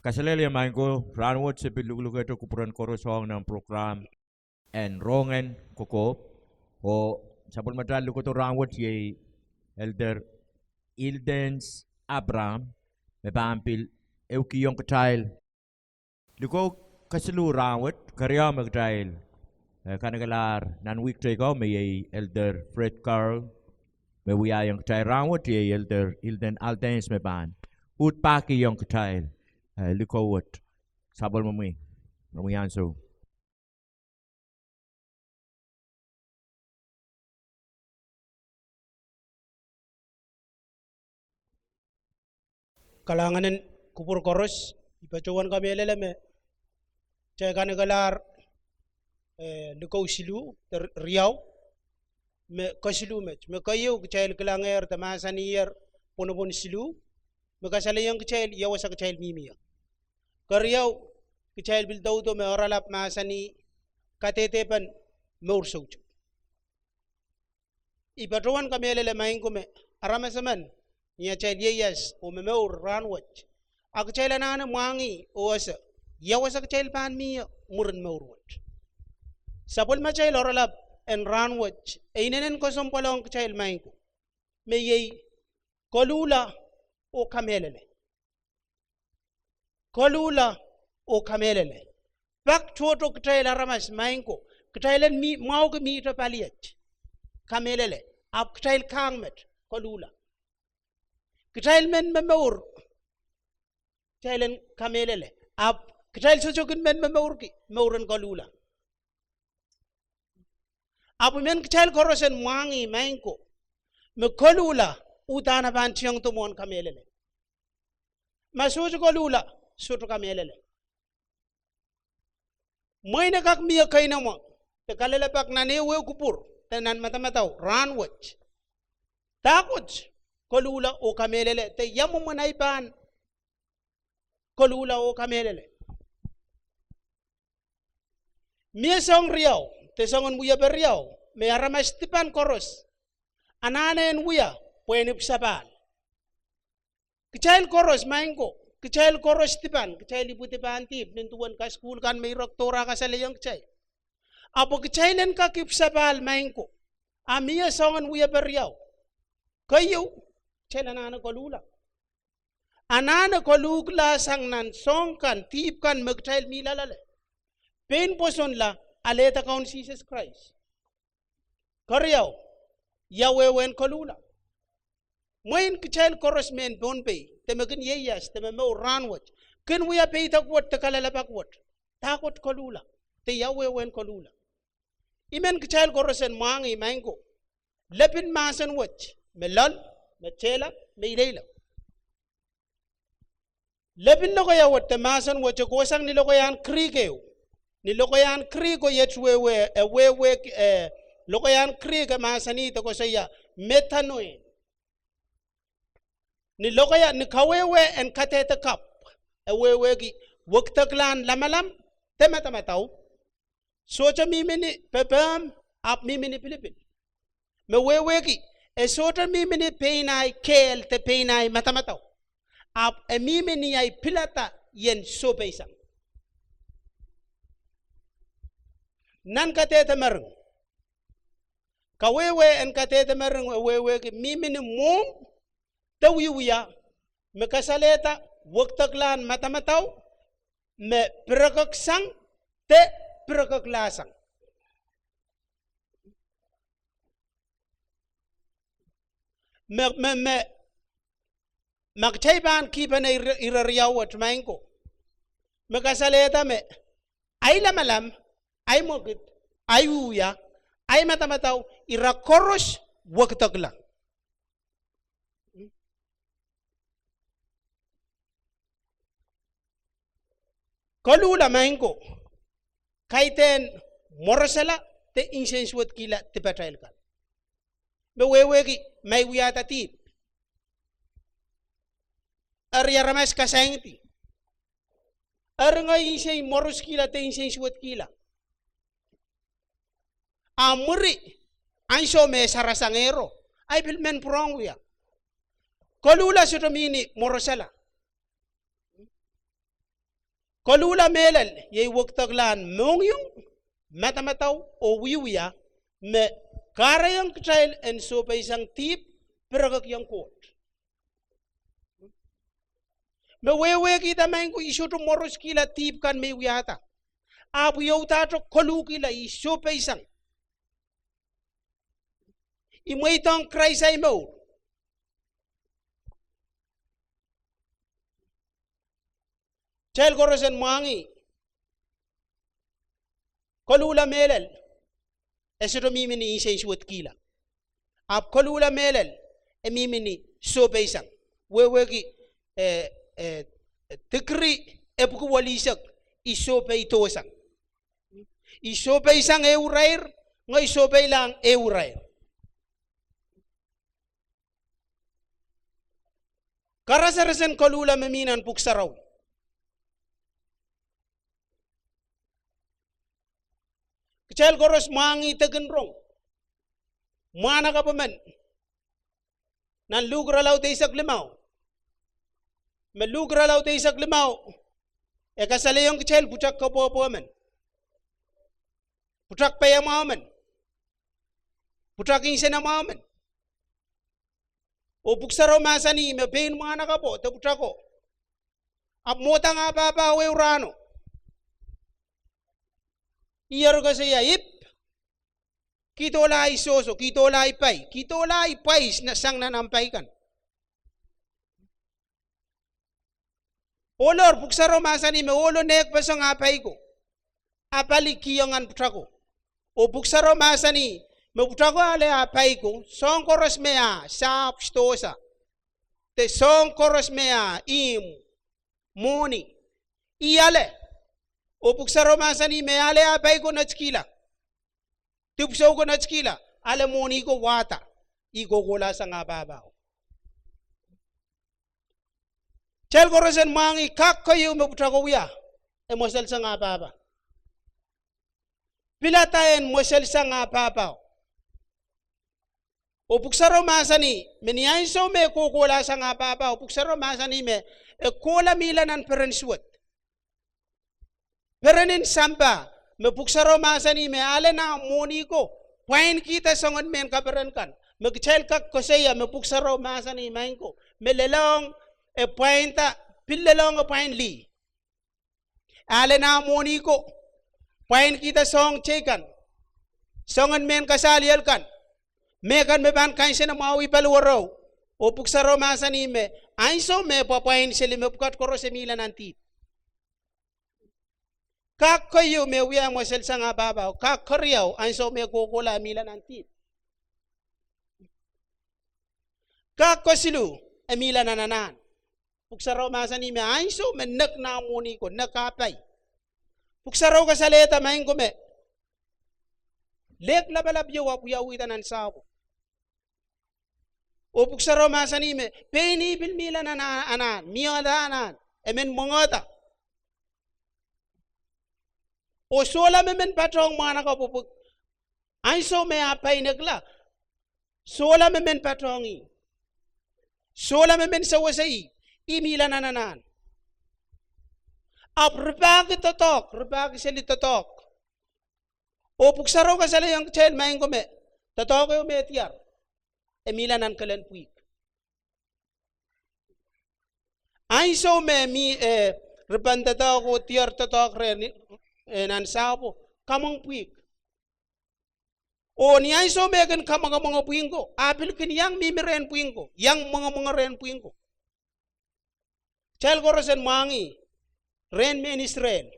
Kasaleli main ko ranwat sa bilugluga ito kupuran korosong ng program en rongen koko o sabon madalo ko to ranwat ye elder Ildens Abraham me bampil eukiyong katail luko kasalu ranwat karya magtail kanagalar nan week ko may elder Fred Carl me wiyayong katail ranwat ye elder Ilden Aldens me ban ut paki yung katail Lukowat, sabol mami, so. Kalanganin kupur koros, ipacuan kami leleme. Cai kanagalar lukaw silu riau, me kasilu me kayu kecil kelanger tamasan iyer ponobon silu, me kasalayang kecil yawasa kecil mimia. Karyau kecil bil daudo me oralap masani katetepan meursaucu. Ipacuan kami leleme ingkume aramasaman. Nya cai yeyas o me meur ranwach. Ak cai lanana mwangi o asa. Yawasa kecil pan mi murun meurwach. Sapol ma cai oralap en ranwach. Einenen kosong polong kecil mainku. Me yei kolula o kamelele. Kolula o kamelele. Bak choto kecil aramas mainku. Kecilan mi mau ke mi ito paliat. Kamelele. Ap kecil kangmet kolula. Kecil men memeur. Kecilan kamelele. Ap kecil sojokin men memeur ki meuran kolula. Apu men kecil korosen mwangi mainku. Me kolula utana bantiang tumon kamelele. Masuju kolula sutu kamelele. Moina kak miya kaina mo. Te kalele pak nanewe kupur. Tenan mata-matau ranwach. Takut kolula o kamelele. Te yamu manaipan kolula o kamelele. Miya song riau. Te songon buya beriau. Me arama stipan koros. Anane en buya. Pueni psapal. Kecil koros maingko. Kecil koros stipan. Kecil ibu tipan tip. Nintuan ka school kan may rektora ka sa layang kecil. Apo kecilan ka kipsapal maingko. Amia songon buya beriau. Kayu. Kecil anana kolula. Anana kolula sang nan songkan. Tipkan magkecil milalale. Pain poson la. Aleta kaun Jesus Christ. Karyau. Yawewen kolula. Moin kecil koros men bonpe. Temakin yeyas. Tememau ranwach. Ken wia pay takwat takalalapakwat. Takot kolula. Te yawewen kolula. Imen kecil korosen mangi mango. Lepin masan wach. Melal. Mechela. Meilela. Lepin lokoya wat te masan wach. Kosang nilokoyan krikeo. Nilokoyan kriko yet wewe lokoyan krika masani to ko saya metanoe. Nilokoya ni kawewe en katete kap. Wewe ki waktaklan lamalam tematamatau. Socha mimini pepam ap mimini Pilipin. Me wewe ki sota mimini peinai kel te peinai matamatau. Ap mimini ay pilata yen sopeisang. Nan katete mereng. Kawewe en katete mereng wewe ki mimini mum tawiwiya me kasaleta waktaklan matamatau me prakaksang te prakaklasang. Me magchayban kipan irariyaw at maingko. Me kasaleta me ay lamalam ay mokit, ay uya, ay matamataw, irakoros, wagtag lang. Kolula maingko, kaiten morasala, te insensuat kila, te patrail ka. Bewewegi, may wiyata tip. Ariaramas kasayangti. Arangay insay moros kila, te insensuat kila. Amuri anso me sarasangero ay bilmen prong ya kolula sutamini morosala Kolula melal ye waktaglan mongyong matamataw o wiwiya me karayang kchail en so pa isang tip peragak yang kot. Me wewe kita main ko isu to moros kila tip kan me wiyata. Abu yauta to kolu kila isu pa isang. Imaitang kraisay mo. Chel korosen mangi. Kolula melal. Esito mimini isay suwat kila. Ap kolula melal. E mimini so pa isang. Wewe ki tikri epuku walisak iso pa itosang. Iso pa isang eurair, nga iso pa ilang eurair. Karasarasan kolula meminan puksaraw. Kecil koros mangi tegenrong. Mana ka paman? Nan lugra law te isak limaw. Melugra law te isak limaw. E kasalayong kecil pucak ka po man. Pucak pa yung man. Pucak insa na man. O puksaraw masani me pain mana ka po te pucak ko. Ap mota nga papa we urano. Iyar ka saya ip. Kito la isoso, kito la ipay. Kito la ipay na sang nanampay kan. Olor puksaro masani me olo nek pasang apay ko. Apali kiyangan putrako. O puksaro masani me putrako ale apay ko. Song koros mea sa pstosa. Te song koros mea im. Moni. Iyale. O puksaro masani me ale apay ko natskila. Tupsaw ko natskila. Ale moni ko wata. Iko gola sa nga babaw. Chel korosen mangi kak kayo me putrako wiya. E mosel sa nga baba. Pilatayen mosel sa nga babaw. O puksaro masani meniay so me kukola sa nga babaw. O puksaro masani me e kola milanan perensuot. Perenin samba me puksaro masani me ale na moni ko. Pain kita songon men kaperen kan. Magchel kak koseya me puksaro masani main ko. Me lelong e painta pillelong pain li. Ale na moni ko. Pain kita song cekan. Songon men kasalial kan. Mekan me ban kain sena mawi paluwaraw. O puksaro masani me. Ainso me papain sili me pukat koro semila nanti. Kak kayo me wiya mo sel sa nga babaw. Kak karyaw. Ainso me kukola mila nanti. Kak kosilu. Emila nananan. Puksaraw masani me ainso me nak na moni ko. Nakapay. Puksaraw kasaleta main ko me. Lek labalabyo wapuyawitan ang sabo. O puksaraw masani me. Peni bilmila nananan. Miyadanan. Emen mongota. O sola me men patrong mana ka pupuk. Ainso me apay nagla. Sola me men patrongi. Sola me men sawasay. Imila nananan. Ap rupagi totok. Rupagi sili totok. O puksaraw ka sali yung chel main ko me. Totok yung metiyar. Emila nan kalen puik. Ainso me mi repantata ko tiar totok ren. Nan sapo kamang puik. O ni ainso me kan kamang mga puing ko. Apil kin yang mimiren puing ko. Yang mga ren puing ko. Chel korosen mangi. Ren men Israel.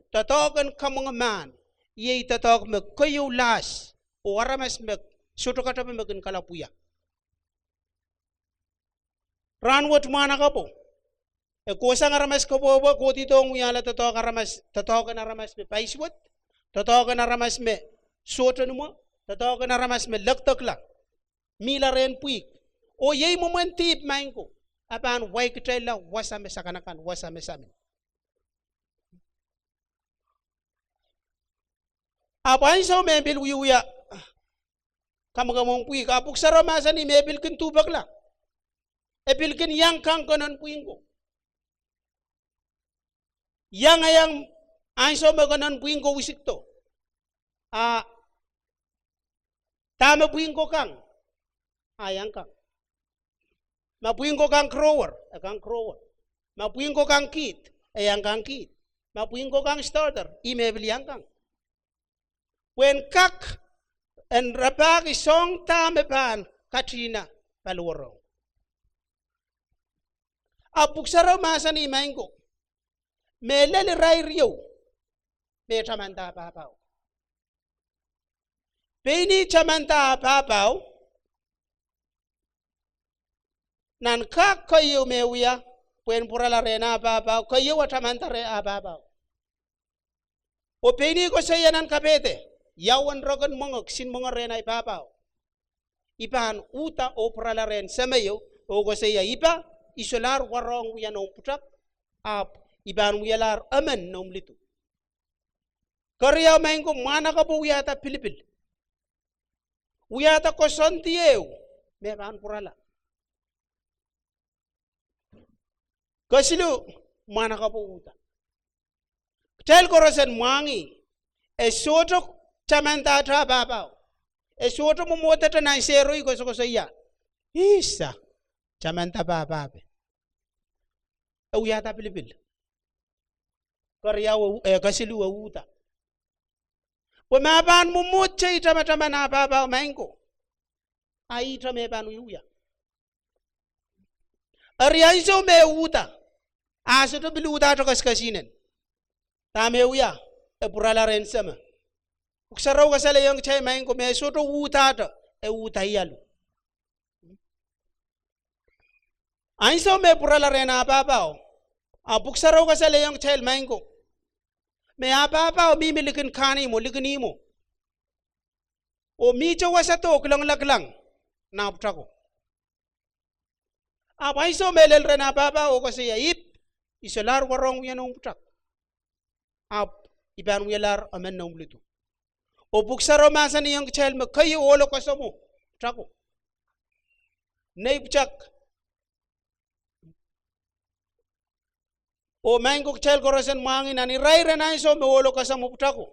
Tatokan kamang man. Ye tatok me kayo las. O aramas me. Soto kata me kan kalapuya. Ranwat mana ka po. E kusang aramas ko po ba. Kuti tong uyala tatok aramas. Tatokan aramas me paiswat. Tatokan aramas me. Soto numa. Tatokan aramas me laktak lang. Mila ren puik. O ye momantip main ko. Apan way kitela wasame sa kanakan. Wasame sa amin. Apain so mebil uyuya. Kamagamong puik. Apuk saramasan ni mebil kin tubak lang. Ebil kin yang kang kanan puing ko. yang ayang aiso maganan buing ko wisik to. Tama buing ko kang. Ayang kang. Mabuing ko kang crower. Kang crower. Mabuing ko kang kit. Ayang kang kit. Mabuing ko kang starter. Imebili yang kang. When kak and rapag isong tame pan Katrina paluwaro. Abuksaraw masa ni Mango. Melele ray riyo. Me chamanta papaw. Peni chamanta papaw. Nan kak kayo mewia. Puen purala rena papaw. Kayo wa chamanta re papaw. O peni ko saya nan kapete. Yawan rogan mongok sin monga rena papaw. Ipan uta o purala ren semayo. O ko saya ipa. Isolar warong wiya nong putak. Iban wiyalar amen nom litu. Karya main ko mana ka po wiyata Pilipil. Wiyata ko sontiyew. Meban purala. Kasilu mana ka po uta. Tel korosen mangi. Esoto chamanta atra babaw. Esoto mumota ta na seroy ko sa iya. Isa. Chamanta babaw. Wiyata Pilipil. Karya kasilu wa uta. Pumaban mumutsa itama-tama na babaw maingko. Ay itame ban uyuya. Arya iso me uta. Aso to biluta to kaskasinen. Tame uya. Purala ren sama. Uksaraw kasala yung chay maingko me so to uta to. Uta yalu. Aiso me purala ren babaw. Buksaraw kasala yung chay maingko. Me apa mi milikin kani mo ligni mo. O mi chawa sa to klang laglang na putako. Apa iso melel re na apa o kasi ip isolar warong yan ang putak. Iban wiyalar amen na umlito. O buksaro masa niyang child mo kayo olo kaso mo putako. Nay putak. O main ko child korosen mangin ani rai renai so me wolo kasa mo putako.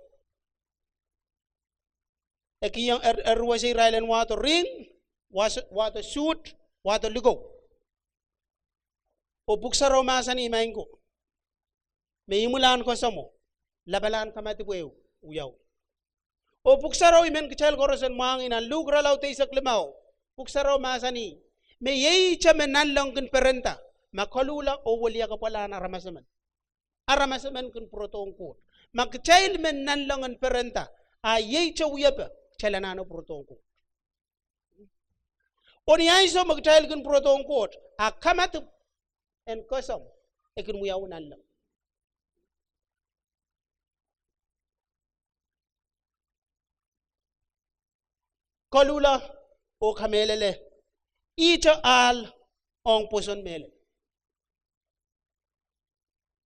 Eki yang erwasi railen wato ring, wato shoot, wato ligo. O buksaro masa ni main ko. Me imulan ko samo, labalan kamati buew, uyaw. O buksaro imen child korosen mangin an lugra law te isak limaw. Buksaro masa ni, me yei chamen nanlong kin perenta. Makalula o waliya ka pala na ramasaman. Aramasaman kun protong ko. Magchild men nanlangan perenta. Ayay chawya pa. Chalanano protong ko. O niyay so magchild kun protong ko. Kamat en kosam. Ekin muyaw nanlang. Kalula o kamelele. Ito al ong puson mele.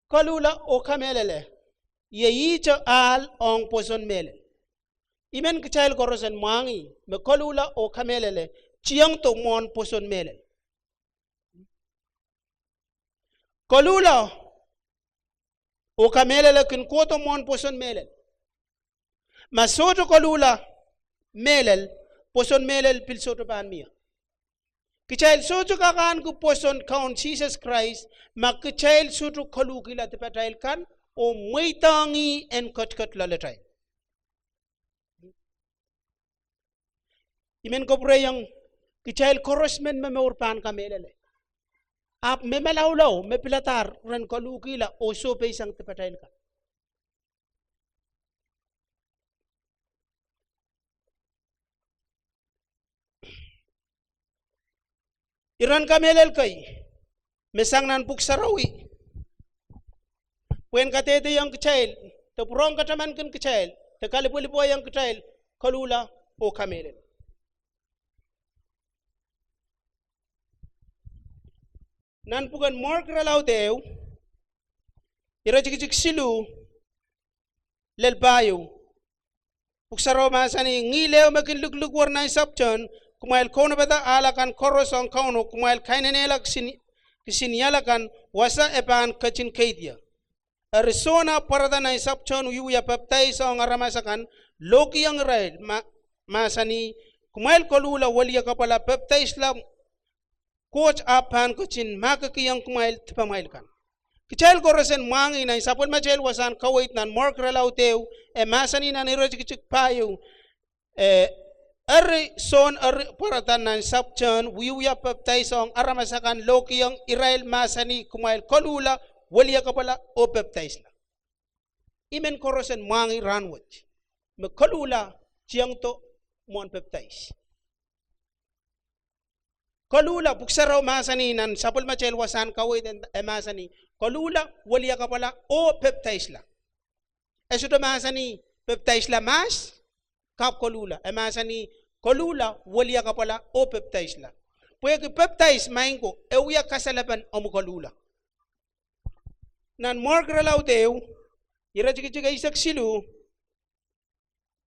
Kalula o kamelele. Yeyicha al ong poson mele. Imen kichayel korosen mangi. Me kalula o kamelele. Chiyang to mon poson mele. Kalula o kamelele kin koto mon poson mele. Masoto kalula melel poson melel pil soto pan miya. Kichayel soto kakan ku poson kaun Jesus Christ. Magkichayel soto kalukila tipatayel kan. O muitangi en kot lalatay. Imen ko pre yung kichayel korosmen memeurpan kamelele. Ap memelawlaw, mepilatar, ren kalukila o sope isang tipatayel kan. Iran kamelel kay mesang nan puksarawi. When katete yang kecil, te purong kataman kan kecil, te kalipu-lipu yang kecil, kalula o kamelel. Nan pukan mark ralaw dew, ira jik silu, lelbayo. Puksaro masani ngilew makin luglug warna isapchan, kumail kono bata alakan korosong kono, kumail kainenelak kisinyalakan wasa epan kacin kaidia. Arizona parada na isapchon uyuya baptize ang aramasakan loki ang Israel masani kumail kolula waliya kapala baptize la coach apan kuchin makakiyang kumail tipamail kan kichal korosen mangi na sapol machel wasan kawait nan mark relauteu masani na nirojik payo son parada na isapchon uyuya baptize ang aramasakan loki ang Israel masani kumail kolula waliya kapala o baptize la imen korosen mangi ranwat me kolula chiang to mon baptize kolula buksaraw masani nan sapul machel wasan kawit masani kolula waliya kapala o baptize la esuto masani baptize la mas kap kolula masani kolula waliya kapala o baptize la puye baptize maingo euya kasalaban o kolula nan mark relauteu ira chikichiga isak silu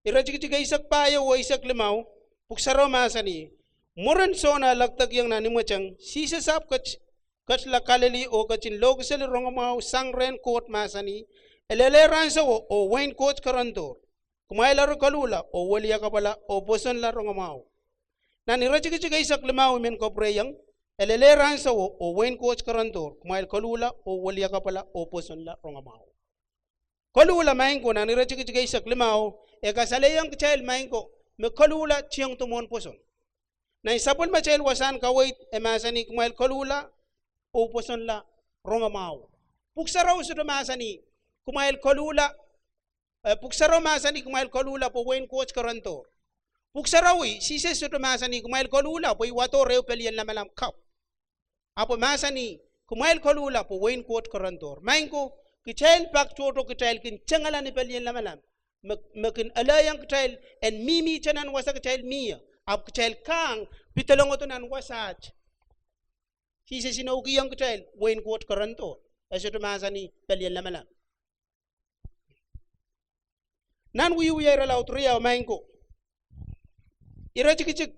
ira chikichiga isak payo o isak limaw puksaro masani moran sona lagtag yang nanimachang sisasap kach la kalali o kachin logsel rongamaw sangren court masani elele ransa o wayne coach karantor kumaila ro kalula o waliya kapala o boson la rongamaw nan ira chikichiga isak limaw men kopreyang elele ransa o wayne coach karantor kumail kalula o waliya kapala o poson la rongamaw kalula maingo na nira chiki chiki isak limaw e kasaleyang child maingo me kalula chiang tumon poson na isapol ma child wasan kawait e masani kumail kalula o poson la rongamaw puksaraw sudo masani kumail kalula puksaraw masani kumail kalula po wayne coach karantor puksarawi sise sudo masani kumail kalula po iwato reo pelian la malam kap apo masani kumail kolula po wayne court karantor mainko kichail pak choto kichail kin changala ni pelien lamalam makin alayang kichail en mimi chanan wasa kichail miya ap kichail kang pitalong otonan wasach sise sinogi yang kichail wayne court karantor esoto masani pelien lamalam nan wiyu yera lautria mainko ira chikichik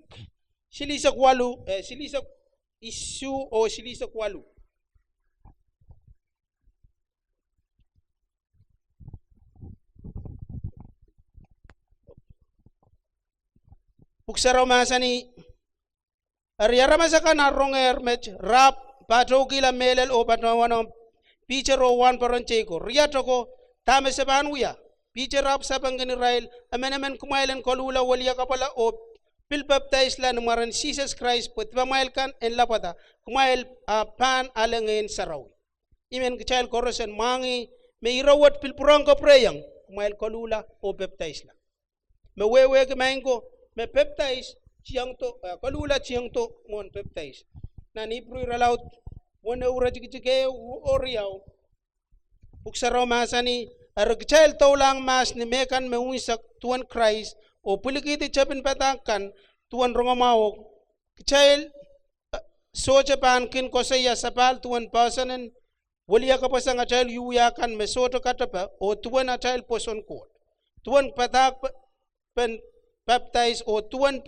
silisa kwalu silisa isu o silisa kwalu puksaraw masani ariara masaka na ronger mech rap pato kila melel o patawano pichero wan parancheko riatoko tame seban uya picher rap sabangin Israel amenamen kumailen kolula waliya kapala o pil baptize la numaran Jesus Christ put pamail kan en lapata kumail pan alengen saraw imen kichail korosen mangi me irawat pil purang ko preyang kumail kolula o baptize la me wewe ke maingo me baptize chiang to kolula chiang to mon baptize na ni pru iralaut wona ura jige o riaw puksaraw masani ar kichail tawlang mas ni mekan me wisak tuan Christ o pulikiti chapin patakan tuan rongamaw kichail socha pan kin kosaya sapal tuan pasanen waliya kapasang achail yuyakan me soto katapa o tuan achail poson ko tuan patak pen baptize o tuan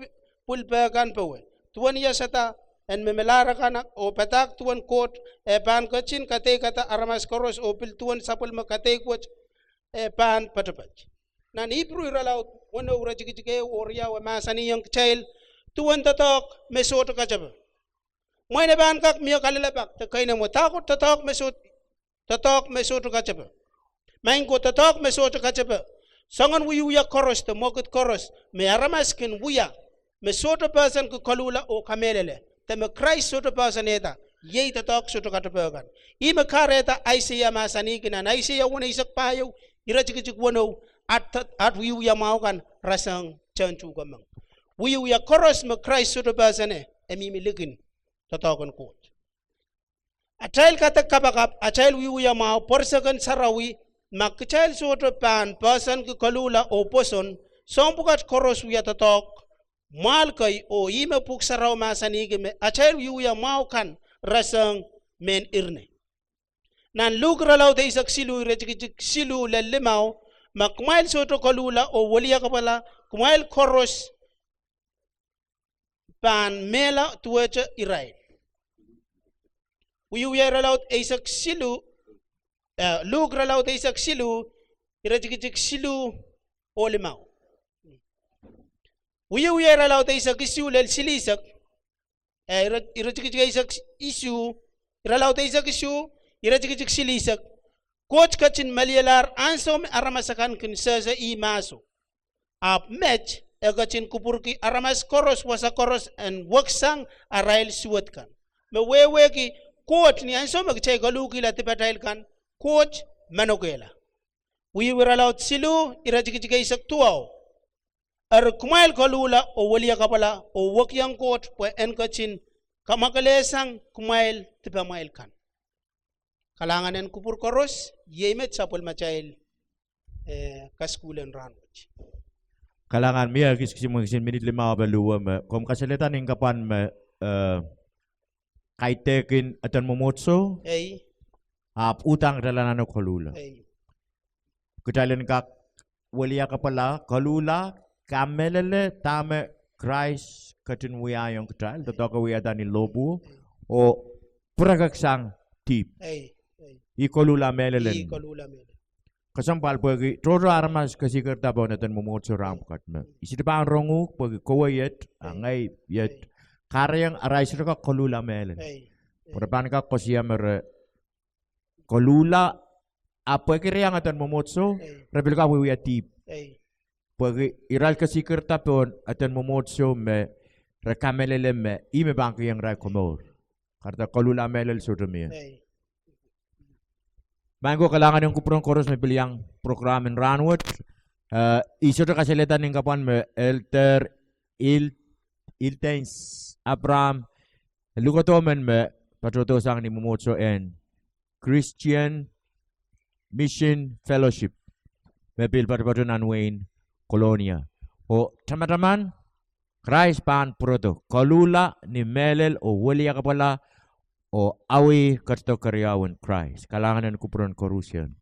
pulpakan pawe tuan yasata en memelara kanak o patak tuan kot e pan kachin kate kata aramas koros o pil tuan sapul makate kwach e pan patapach nan Hebrew iralaut wano ura jige oria wa masani yang child tuan tatok mesot kachaba moy ne ban kak miyo kalalapak te kayna mo takot tatok mesot kachaba main ko tatok mesot kachaba sangan wuya koros te mokut koros me aramaskin wuya mesot person ko kalula o kamelele te me Christ soto person eta yei tatok soto katapagan ima kareta Isaiah masani kina Isaiah wona isak payo ira jige wono at wiya maukan rasang chanchu gamang wiya koros me Christ soto basane emi milikin tatokon ko achail kata kabakap achail wiya mau porsakan sarawi makchail soto pan pasan ke kalula o poson sombukat koros wiya tatok mal kai o ime puk saraw masani ke me achail wiya mau kan rasang men irne nan lugra law de isak silu rejik silu lellemau makmail soto kalula o waliya kapala kumail koros pan mela tuacha Israel wiyu yera laut isak silu Luke ralaw tayo isak silu, irajikijik silu o limaw. Uya ralaw tayo isak isu lel silisak, irajikijik isak isu, iralaw tayo isak isu, irajikijik silisak, coach kachin malialar ansom aramasakan kinsaza I maso. Match, egachin kupurki aramas koros wasa koros and waksang arail suwatkan. Mewewe ki coach ni ansom magchay galuki la tipatail kan, coach manogela. We were allowed silu irajikijika isak tuaw. Kumail kalula o walia kapala o wakyang coach po enkachin kamakalesang kumail tipamail kan. Kalangan en kupur koros yemet sapol machail kaskulen ranwich. Kalangan mia kisin minit 5 balua me kom kasalita ning kapan me kaitekin atan momotso utang dalan ano kalula. Kejalian kak walia kapala kalula kamelele tame Christ katin wiya yung kejal totoo wiya tani lobu o pragaksang tip. I kalula melelen. Kasampal pagi troro armas kasi kerta bawa natan momotso ramkat me. Isi depan rongu pagi kawayet angai yet karyang arai sirka kalula melen. Perpan ka kosia mere kalula apa kiryang atan momotso rebel ka wiya tip. Pagi iral kasi kerta pon atan momotso me rekamelele me ime bangki yang rai komor. Karta kalula melel sudemia. Mangko kalangan yung kuprong koros may pilihang program in Ranwood. Iso to kasilita ng kapan may Elter Iltens Abraham. Lukotomen may patrotosang ni Momotso and Christian Mission Fellowship. May pilpatapato ng Wayne Colonia. O tama-taman, Christ pan proto. Kalula ni Melel o Walia kapala o awi kato karyawan Christ. Kalangan ng kupron korusyon.